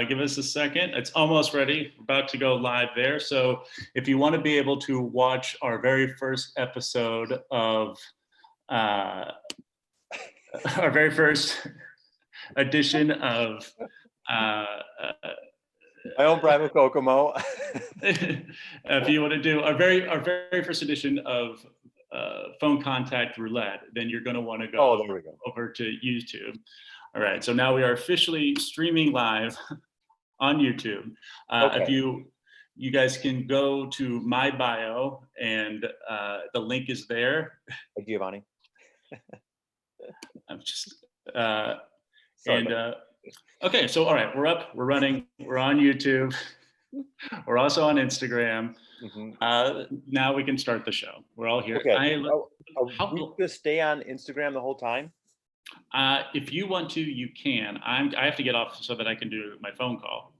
give us a second. It's almost ready. We're about to go live there. So if you want to be able to watch our very first episode of our very first edition of my own private Kokomo. If you want to do our very first edition of phone contact roulette, then you're going to want to go, over to YouTube. All right, so now we are officially streaming live on YouTube. If you guys can go to my bio, and the link is there. Hey, Giovanni. I'm just okay. So all right, we're up, we're running, we're on YouTube. We're also on Instagram. Mm-hmm. Now we can start the show. We're all here. Okay. Are we going to stay on Instagram the whole time? If you want to, you can. I have to get off so that I can do my phone call.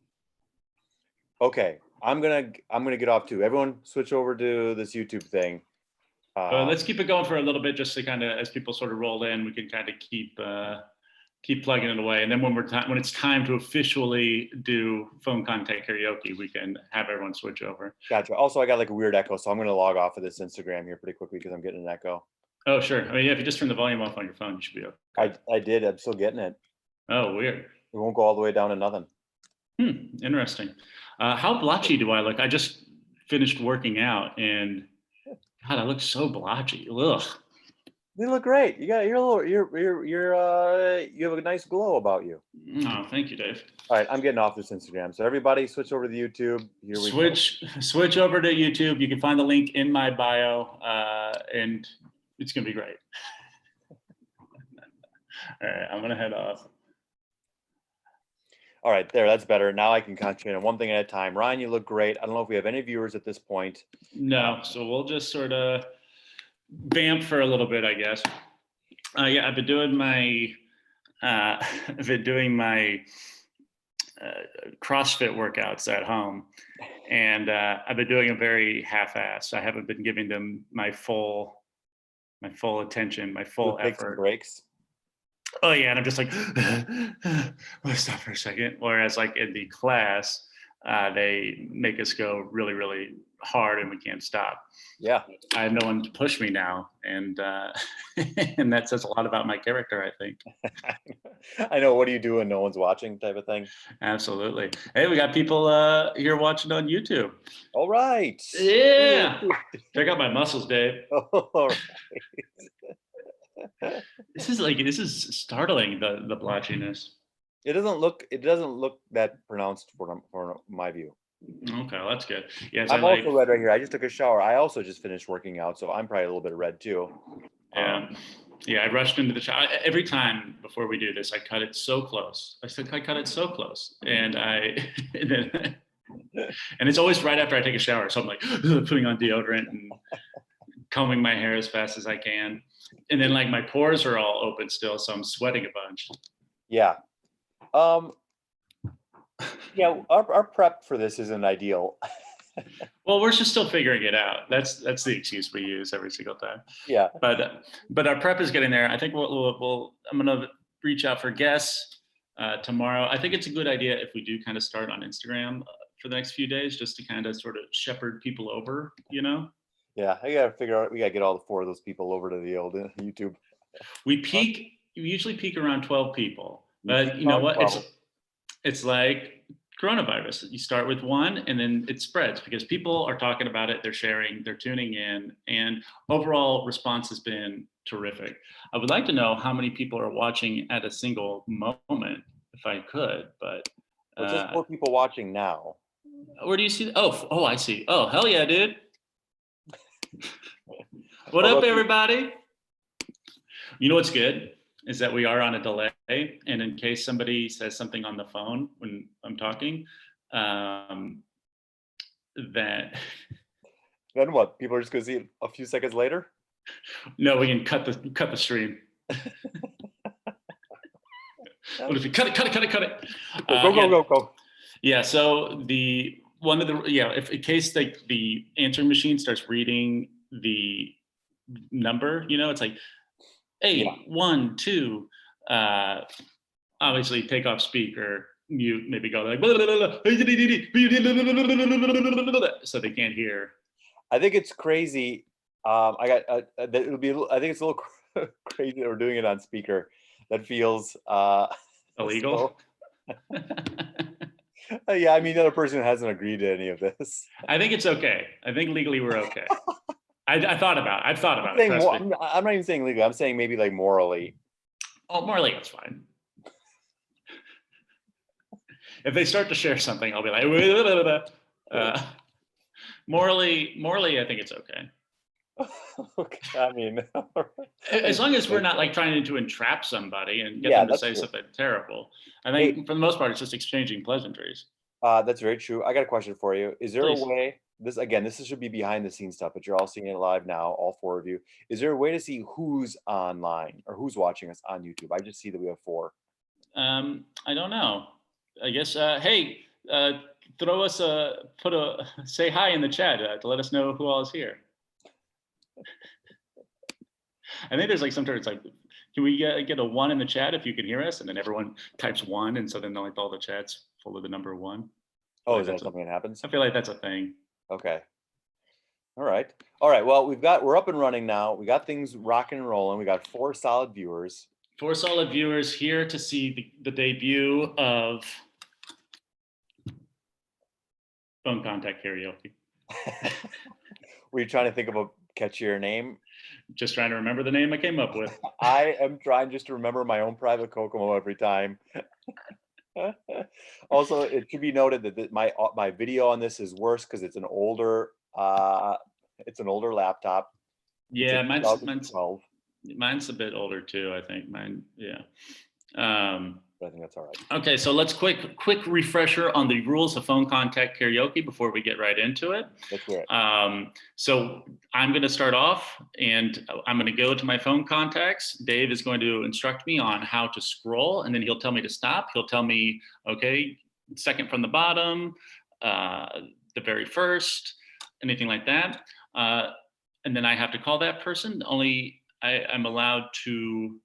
Okay, I'm gonna get off too. Everyone, switch over to this YouTube thing. Let's keep it going for a little bit, just to kind of, as people sort of roll in, we can kind of keep plugging it away. And then when it's time to officially do phone contact karaoke, we can have everyone switch over. Gotcha. Also, I got like a weird echo, so I'm gonna log off of this Instagram here pretty quickly because I'm getting an echo. Oh, sure. I mean, yeah, if you just turn the volume off on your phone, you should be okay. I did. I'm still getting it. Oh, weird. It won't go all the way down to nothing. Interesting. How blotchy do I look? I just finished working out, and God, I look so blotchy. Ugh. You look great. You have a nice glow about you. Oh, thank you, Dave. All right, I'm getting off this Instagram. So everybody, switch over to the YouTube. Here we go. Switch over to YouTube. You can find the link in my bio, and it's gonna be great. All right, I'm gonna head off. All right, there, that's better. Now I can concentrate on one thing at a time. Ryan, you look great. I don't know if we have any viewers at this point. No, so we'll just sort of vamp for a little bit, I guess. Yeah, I've been doing my CrossFit workouts at home, and I've been doing them very half-assed. I haven't been giving them my full attention, my full effort. Take some breaks. Oh yeah, and I'm just like, let's stop for a second. Whereas like in the class, they make us go really, really hard, and we can't stop. Yeah, I have no one to push me now, and and that says a lot about my character, I think. I know. What do you do when no one's watching, type of thing? Absolutely. Hey, we got people here watching on YouTube. All right. Yeah. Check out my muscles, Dave. All right. This is startling, the blotchiness. It doesn't look that pronounced for my view. Okay, well, that's good. Yeah, I'm also red right here. I just took a shower. I also just finished working out, so I'm probably a little bit red too. Yeah, I rushed into the shower. Every time before we do this, I cut it so close. I cut it so close, and and it's always right after I take a shower. So I'm like putting on deodorant and combing my hair as fast as I can. And then like my pores are all open still, so I'm sweating a bunch. Yeah. Yeah, our prep for this isn't ideal. Well, we're just still figuring it out. That's the excuse we use every single time. Yeah. But our prep is getting there. I think I'm gonna reach out for guests tomorrow. I think it's a good idea if we do kind of start on Instagram for the next few days, just to kind of sort of shepherd people over, you know? Yeah, I gotta figure out. We gotta get all 4 of those people over to the old YouTube. We usually peak around 12 people, but you know what? It's like coronavirus. You start with 1, and then it spreads because people are talking about it. They're sharing. They're tuning in, and overall response has been terrific. I would like to know how many people are watching at a single moment, if I could. But it's just 4 people watching now. Where do you see? Oh, I see. Oh, hell yeah, dude. What up, everybody? You know what's good is that we are on a delay, and in case somebody says something on the phone when I'm talking, that then what? People are just gonna see it a few seconds later. No, we can cut the stream. What if you cut it? Go. Yeah. So if in case like the answering machine starts reading the number, you know, it's like 8, 1, 2, obviously take off speaker, mute, maybe go like, so they can't hear. I think it's crazy. I got it'll be. I think it's a little crazy that we're doing it on speaker. That feels Illegal. Yeah, I mean, the other person hasn't agreed to any of this. I think it's okay. I think legally we're okay. I've thought about it. Trust me. I'm not even saying legally. I'm saying maybe like morally. Oh, morally, it's fine. If they start to share something, I'll be like, morally, I think it's okay. Okay, I mean, as long as we're not like trying to entrap somebody and get them to say something terrible. I think for the most part, it's just exchanging pleasantries. That's very true. I got a question for you. Is there a way? This should be behind the scenes stuff, but you're all seeing it live now, all four of you. Is there a way to see who's online or who's watching us on YouTube? I just see that we have 4. I don't know. I guess. Hey, throw us say hi in the chat to let us know who all is here. I think there's like sometimes it's like, can we get a 1 in the chat if you can hear us? And then everyone types 1, and so then like all the chats full of the number 1. Oh, is that something that happens? I feel like that's a thing. Okay. All right. Well, we're up and running now. We got things rocking and rolling. We got 4 solid viewers. 4 solid viewers here to see the debut of phone contact karaoke. Were you trying to think of a catchier name? Just trying to remember the name I came up with. I am trying just to remember my own private Kokomo every time. Also, it should be noted that my video on this is worse because it's an older laptop. Yeah, mine's a bit older too. I think mine. Yeah. But I think that's all right. Okay, so let's quick refresher on the rules of phone contact karaoke before we get right into it. Let's do it. So I'm going to start off, and I'm going to go to my phone contacts. Dave is going to instruct me on how to scroll, and then he'll tell me to stop. He'll tell me, okay, second from the bottom, the very first, anything like that. And then I have to call that person. Only I'm allowed to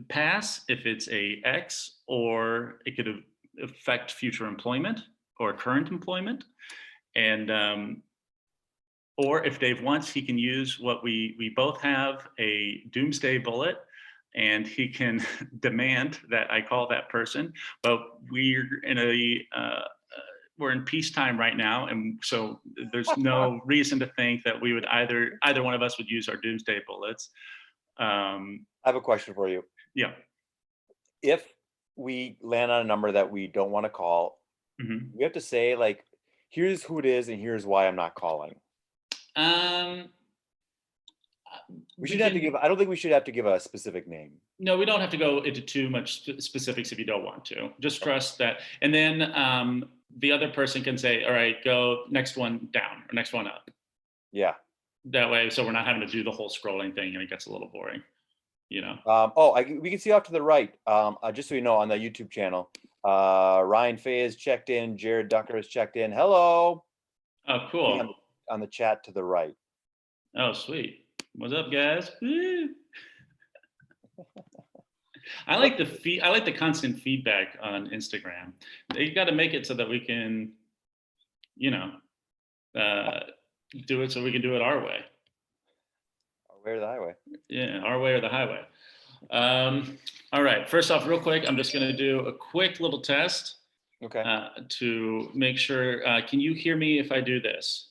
pass if it's a X, or it could affect future employment or current employment. And or if Dave wants, he can use what we both have, a doomsday bullet, and he can demand that I call that person. But we're in peacetime right now, and so there's no reason to think that we would either one of us would use our doomsday bullets. I have a question for you. Yeah. If we land on a number that we don't want to call, we have to say like, here's who it is and here's why I'm not calling. We should have to give. I don't think we should have to give a specific name. No, we don't have to go into too much specifics if you don't want to. Just trust that, and then the other person can say, "All right, go next one down or next one up." Yeah. That way, so we're not having to do the whole scrolling thing, and it gets a little boring, you know. We can see off to the right. Just so you know, on the YouTube channel, Ryan Fay is checked in. Jared Ducker is checked in. Hello. Oh, cool. On the chat to the right. Oh, sweet. What's up, guys? I like the constant feedback on Instagram. You got to make it so that we can, you know, do it so we can do it our way. Our way or the highway. Yeah, our way or the highway. All right. First off, real quick, I'm just going to do a quick little test. Okay. To make sure. Can you hear me if I do this?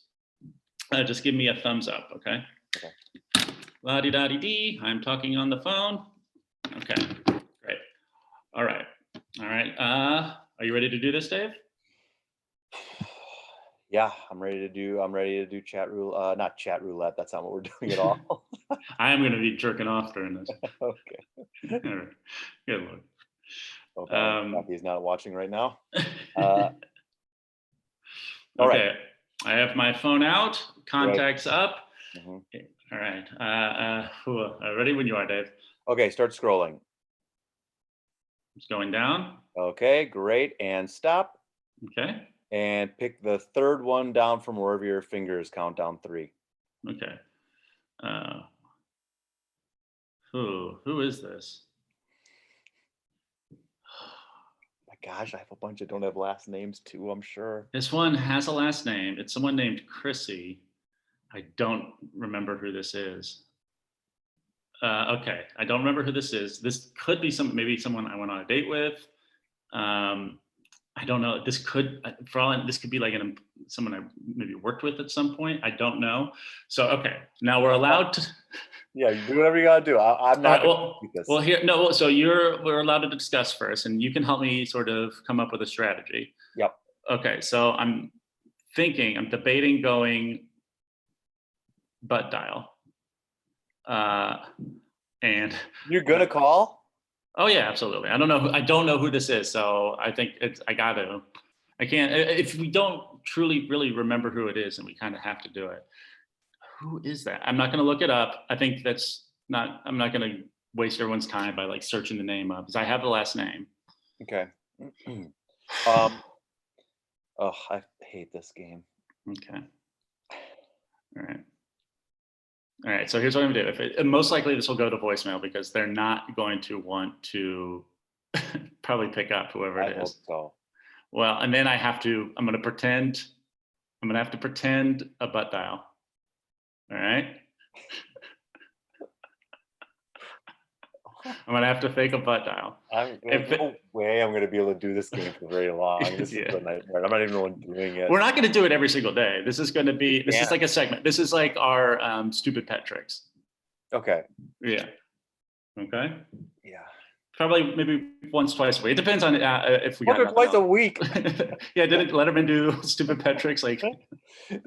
Just give me a thumbs up, okay? Okay. La-di-da-di-dee. I'm talking on the phone. Okay. Great. All right. Are you ready to do this, Dave? Yeah, I'm ready to do chat roulette. Not chat roulette. That's not what we're doing at all. I am going to be jerking off during this. Okay. All right. Good Lord. Okay. He's not watching right now. Okay. Right. I have my phone out. Contacts up. Mm-hmm. All right. Ready when you are, Dave. Okay. Start scrolling. It's going down. Okay. Great. And stop. Okay. And pick the third one down from wherever your fingers count down 3. Okay. Who is this? gosh, I have a bunch that don't have last names too, I'm sure. This one has a last name. It's someone named Chrissy. I don't remember who this is. Okay, I don't remember who this is. This could be maybe someone I went on a date with. I don't know. This could, this could be like someone I maybe worked with at some point. I don't know. So okay, now we're allowed to. Yeah, you do whatever you gotta do. I'm not gonna keep this. Well, here, no. So we're allowed to discuss first, and you can help me sort of come up with a strategy. Yep. Okay, so I'm debating going butt dial. And you're gonna call? Oh yeah, absolutely. I don't know who this is, so I think I can't, if we don't truly really remember who it is, and we kind of have to do it. Who is that? I'm not going to look it up. I think I'm not going to waste everyone's time by like searching the name up, because I have the last name. Okay. Oh, I hate this game. Okay. All right. So here's what I'm gonna do. Most likely this will go to voicemail, because they're not going to want to probably pick up whoever it is. I hope so. Well, and then I'm gonna have to pretend a butt dial. All right. I'm gonna have to fake a butt dial. There's no way I'm gonna be able to do this game for very long. This is a nightmare. I'm not even the one doing it. We're not gonna do it every single day. This is like a segment. This is like our stupid pet tricks. Okay. Yeah. Okay. Yeah. Probably maybe once, twice a week. It depends on if we got twice a week. Yeah, didn't Letterman do stupid pet tricks? Like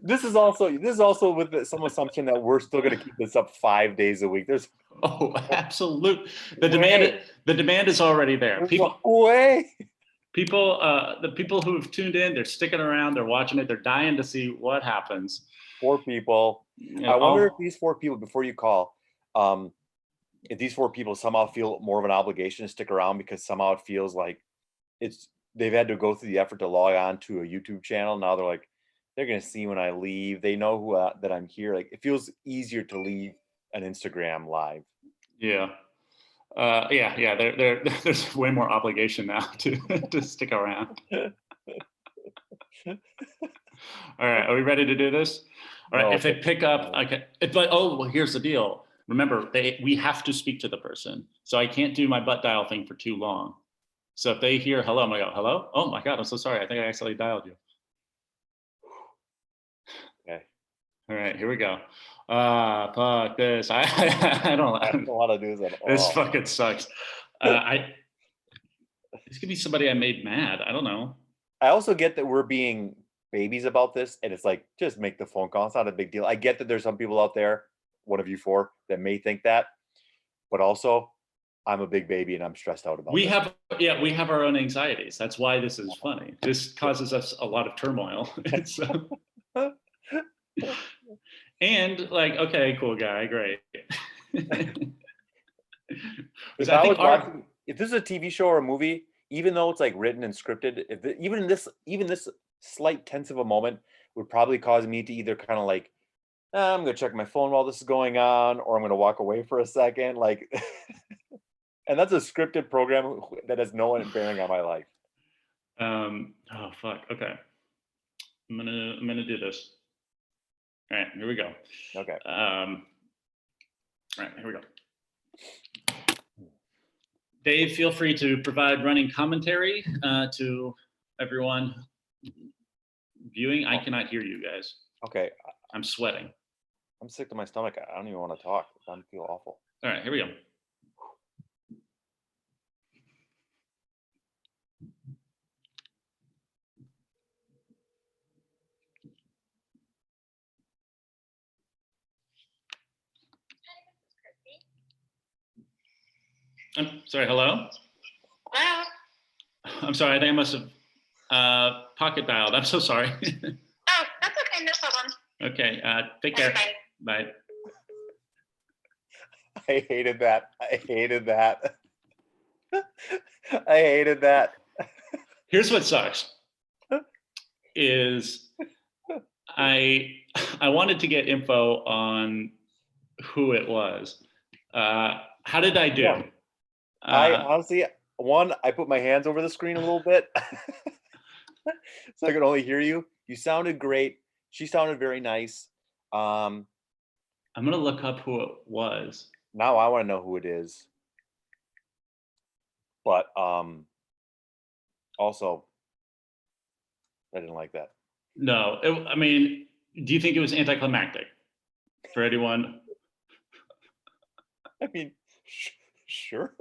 this is also with some assumption that we're still going to keep this up 5 days a week. There's absolute. The demand is already there. People, the people who have tuned in, they're sticking around, they're watching it, they're dying to see what happens. 4 people. I wonder if these 4 people, before you call, if these 4 people somehow feel more of an obligation to stick around, because somehow it feels like they've had to go through the effort to log on to a YouTube channel. Now they're going to see when I leave. They know that I'm here. Like, it feels easier to leave an Instagram live. Yeah. There's way more obligation now to stick around. All right, are we ready to do this? All right, if they pick up, okay. Well, here's the deal. Remember, we have to speak to the person, so I can't do my butt dial thing for too long. So if they hear hello, I'm gonna go, hello? Oh my God, I'm so sorry. I think I accidentally dialed you. Okay. All right, here we go. Fuck this. I don't know how to do this at all. This fucking sucks. This could be somebody I made mad. I don't know. I also get that we're being babies about this, and it's like, just make the phone call. It's not a big deal. I get that there's some people out there, one of you 4, that may think that, but also I'm a big baby and I'm stressed out about it. We have our own anxieties. That's why this is funny. This causes us a lot of turmoil. And like, okay, cool guy, great. If this is a TV show or a movie, even though it's like written and scripted, even this slight tense of a moment would probably cause me to either kind of like, I'm gonna check my phone while this is going on, or I'm gonna walk away for a second, like. And that's a scripted program that has no bearing on my life. Oh fuck. Okay. I'm gonna do this. All right, here we go. Okay. All right, here we go. Dave, feel free to provide running commentary to everyone viewing. I cannot hear you guys. Okay. I'm sweating. I'm sick to my stomach. I don't even want to talk. I feel awful. All right, here we go. I'm sorry, hello? Hello? I'm sorry, I think I must have pocket dialed. I'm so sorry. Oh, that's okay, no problem. Okay, take care. Bye. I hated that. I hated that. I hated that. Here's what sucks. Is I wanted to get info on who it was. How did I do? I honestly, one, I put my hands over the screen a little bit so I could only hear you. You sounded great. She sounded very nice. I'm gonna look up who it was. Now I want to know who it is. But also, I didn't like that. No, I mean, do you think it was anticlimactic for anyone? I mean, sure.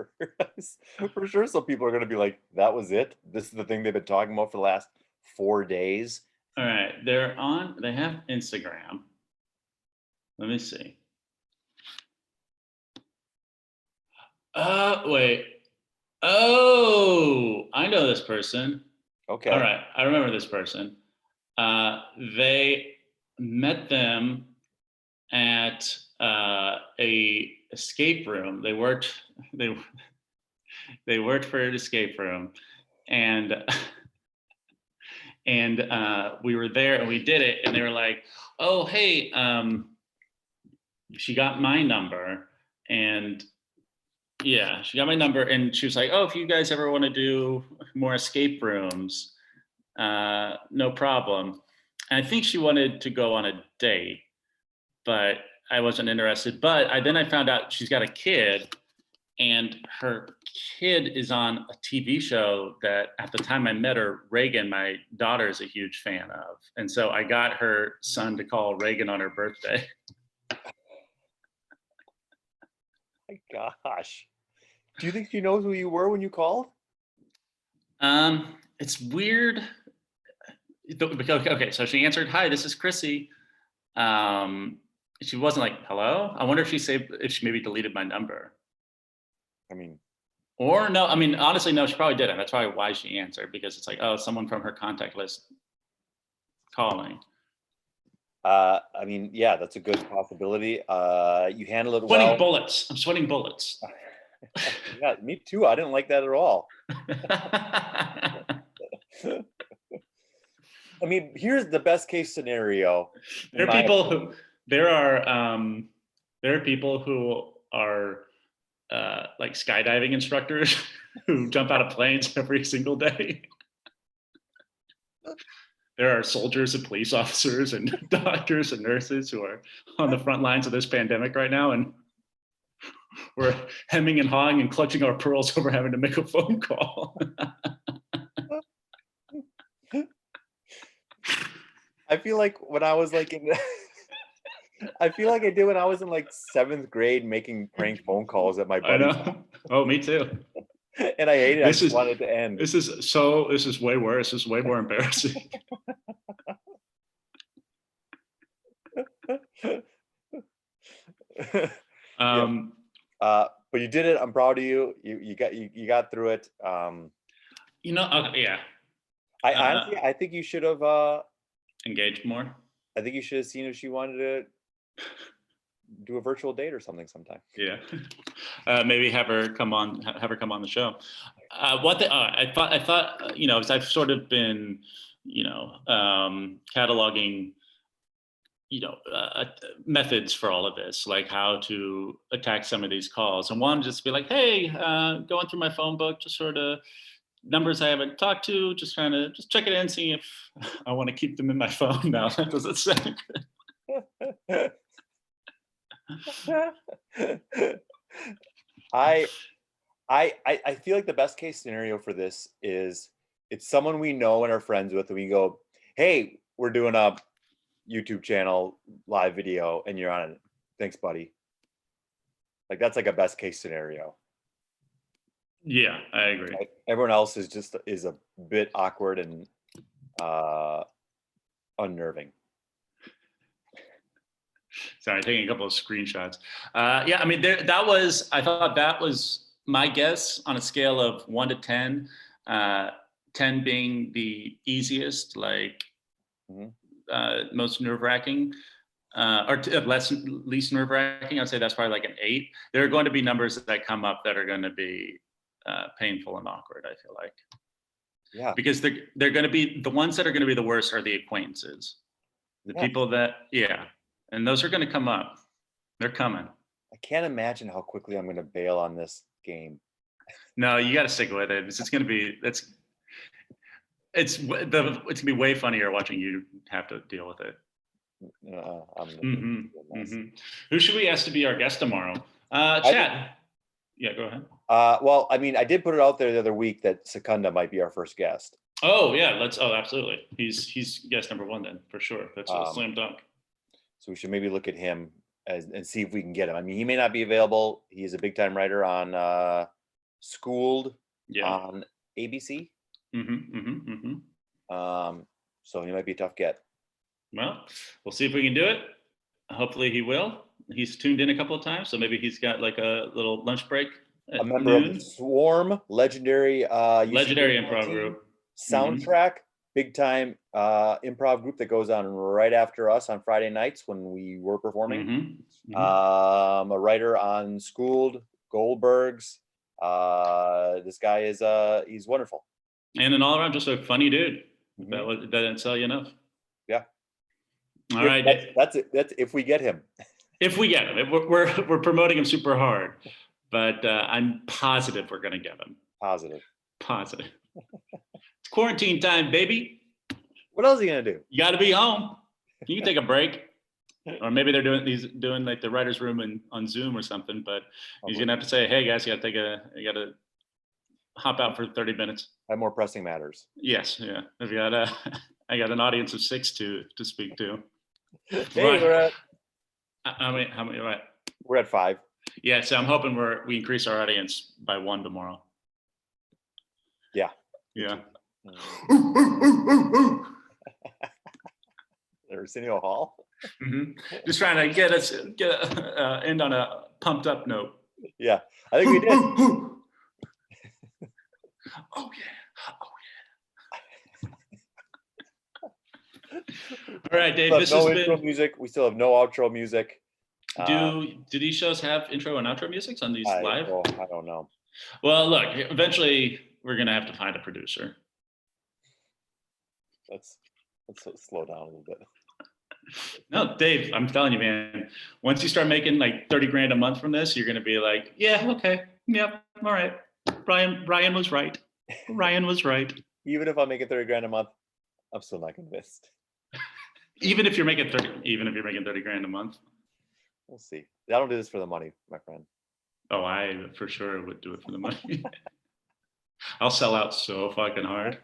For sure, some people are going to be like, that was it? This is the thing they've been talking about for the last 4 days? All right, they have Instagram. Let me see. Wait. Oh, I know this person. Okay. All right, I remember this person. They met them at a escape room. They worked for an escape room, and we were there and we did it. And they were like, "Oh, hey, she got my number," and yeah, she got my number, and she was like, "Oh, if you guys ever want to do more escape rooms, no problem." And I think she wanted to go on a date, but I wasn't interested. But then I found out she's got a kid, and her kid is on a TV show that at the time I met her, Reagan, my daughter, is a huge fan of. And so I got her son to call Reagan on her birthday. My gosh. Do you think she knows who you were when you called? It's weird. Okay, so she answered, "Hi, this is Chrissy." She wasn't like, "Hello." I wonder if she maybe deleted my number. I mean, or no. I mean, honestly, no. She probably didn't. That's probably why she answered, because it's like, oh, someone from her contact list calling. I mean, yeah, that's a good possibility. You handle it Sweating well. bullets. I'm sweating bullets. Yeah, me too. I didn't like that at all. I mean, here's the best case scenario. There are people who are like skydiving instructors who jump out of planes every single day. There are soldiers and police officers and doctors and nurses who are on the front lines of this pandemic right now, and we're hemming and hawing and clutching our pearls over having to make a phone call. I feel like when I was like I feel like I did when I was in like 7th grade making prank phone calls at my buddy's house. Oh, me too. And I hated it. I just wanted it to end. This is way worse. This is way more embarrassing. But you did it. I'm proud of you. You got through it. Yeah. I honestly, I think you should have engaged more. I think you should have seen if she wanted to do a virtual date or something sometime. Yeah. Maybe have her come on the show. I thought, as I've sort of been, cataloging, methods for all of this, like how to attack some of these calls. And one, just be like, hey, going through my phone book, just sort of numbers I haven't talked to, just trying to just check it in, see if I want to keep them in my phone now. Does it sound good? I feel like the best case scenario for this is it's someone we know and are friends with, and we go, hey, we're doing a YouTube channel live video and you're on it. Thanks, buddy. Like that's like a best case scenario. Yeah, I agree. Right? Everyone else is a bit awkward and unnerving. Sorry, taking a couple of screenshots. Yeah, I mean, I thought that was my guess on a scale of 1 to 10. 10 being the easiest, like most nerve-wracking, or least nerve-wracking. I'd say that's probably like an 8. There are going to be numbers that come up that are going to be painful and awkward, I feel like. Yeah. Because they're going to be, the ones that are going to be the worst are the acquaintances. The people that, and those are going to come up. They're coming. I can't imagine how quickly I'm going to bail on this game. No, you got to stick with it. It's gonna be it's gonna be way funnier watching you have to deal with it. I'm Who should we ask to be our guest tomorrow? Chad. Yeah, go ahead. Well, I mean, I did put it out there the other week that Secunda might be our first guest. Oh yeah, absolutely. He's guest number one then for sure. That's a slam dunk. So we should maybe look at him and see if we can get him. I mean, he may not be available. He's a big time writer on Schooled on ABC. So he might be a tough get. Well, we'll see if we can do it. Hopefully he will. He's tuned in a couple of times, so maybe he's got like a little lunch break. A member of the Swarm, legendary improv group. Soundtrack, big time improv group that goes on right after us on Friday nights when we were performing. A writer on Schooled, Goldberg's. This guy is he's wonderful. And an all around just a funny dude. That didn't sell you enough. Yeah. All right. That's it. That's if we get him. If we get him, we're promoting him super hard, but I'm positive we're gonna get him. Positive. It's quarantine time, baby. What else are you gonna do? You got to be home. You can take a break, or maybe he's doing like the writers' room on Zoom or something. But he's gonna have to say, "Hey guys, you got to hop out for 30 minutes." I have more pressing matters. Yes, yeah. I got an audience of 6 to speak to. Hey, we're at. How many? Right. We're at 5. Yeah, so I'm hoping we increase our audience by 1 tomorrow. Yeah. Arsenio Hall. Just trying to get end on a pumped up note. Yeah, I think we did. Oh yeah. All right, Dave. This has been music. We still have no outro music. Do these shows have intro and outro musics on these live? I don't know. Well, look. Eventually, we're gonna have to find a producer. Let's slow down a little bit. No, Dave. I'm telling you, man. Once you start making like 30 grand a month from this, you're gonna be like, yeah, okay, yep, all right. Ryan was right. Ryan was right. Even if I'm making 30 grand a month, I'm still not convinced. Even if you're making 30 grand a month. We'll see. I don't do this for the money, my friend. Oh, I for sure would do it for the money. I'll sell out so fucking hard.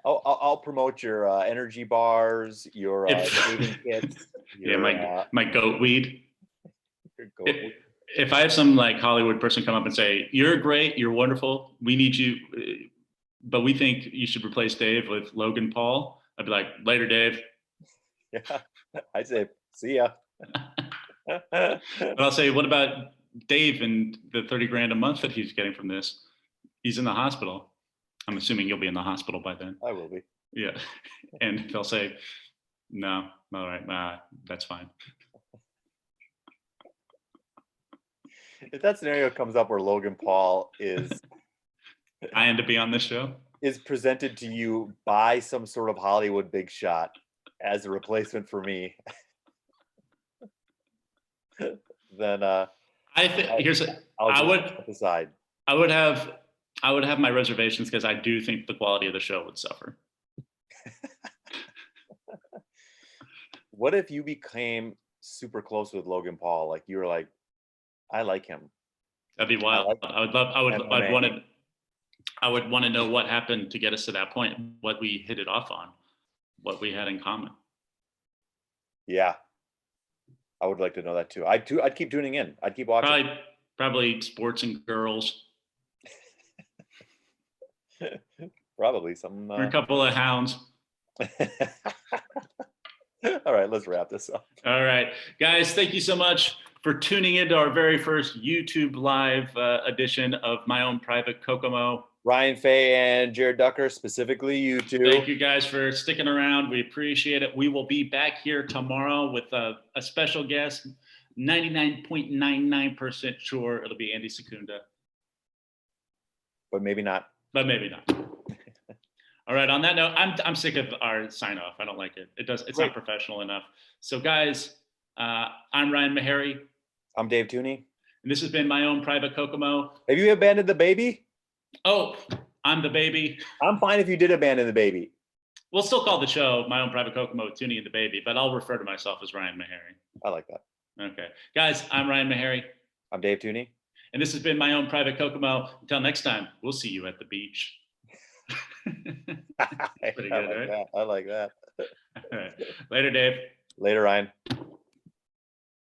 I'll promote your energy bars, your dating kits. My goat weed. If I have some like Hollywood person come up and say, "You're great, you're wonderful, we need you, but we think you should replace Dave with Logan Paul," I'd be like, "Later, Dave." Yeah, I'd say, "See ya." But I'll say, "What about Dave and the 30 grand a month that he's getting from this? He's in the hospital." I'm assuming you'll be in the hospital by then. I will be. Yeah, and they'll say, "No, all right, that's fine." If that scenario comes up where Logan Paul is I end to be on this show, is presented to you by some sort of Hollywood big shot as a replacement for me, then I think I would have my reservations because I do think the quality of the show would suffer. What if you became super close with Logan Paul? Like you were like, I like him. That'd be wild. I would want to know what happened to get us to that point, what we hit it off on, what we had in common. Yeah. I would like to know that too. I'd keep tuning in. I'd keep watching. Probably sports and girls. Probably some or a couple of hounds. All right, let's wrap this up. All right, guys, thank you so much for tuning into our very first YouTube live edition of My Own Private Kokomo. Ryan Fay and Jared Ducker, specifically you two. Thank you guys for sticking around. We appreciate it. We will be back here tomorrow with a special guest. 99.99% sure it'll be Andy Secunda. But maybe not. All right. On that note, I'm sick of our sign off. I don't like it. It's not professional enough. So guys, I'm Ryan Meharry. I'm Dave Tooney. And this has been my own private Kokomo. Have you abandoned the baby? Oh, I'm the baby. I'm fine if you did abandon the baby. We'll still call the show My Own Private Kokomo, Toonie and the Baby, but I'll refer to myself as Ryan Meharry. I like that. Okay. Guys, I'm Ryan Meharry. I'm Dave Tooney. And this has been My Own Private Kokomo. Until next time, we'll see you at the beach. Pretty good, right? I like that. All right. Later, Dave. Later, Ryan.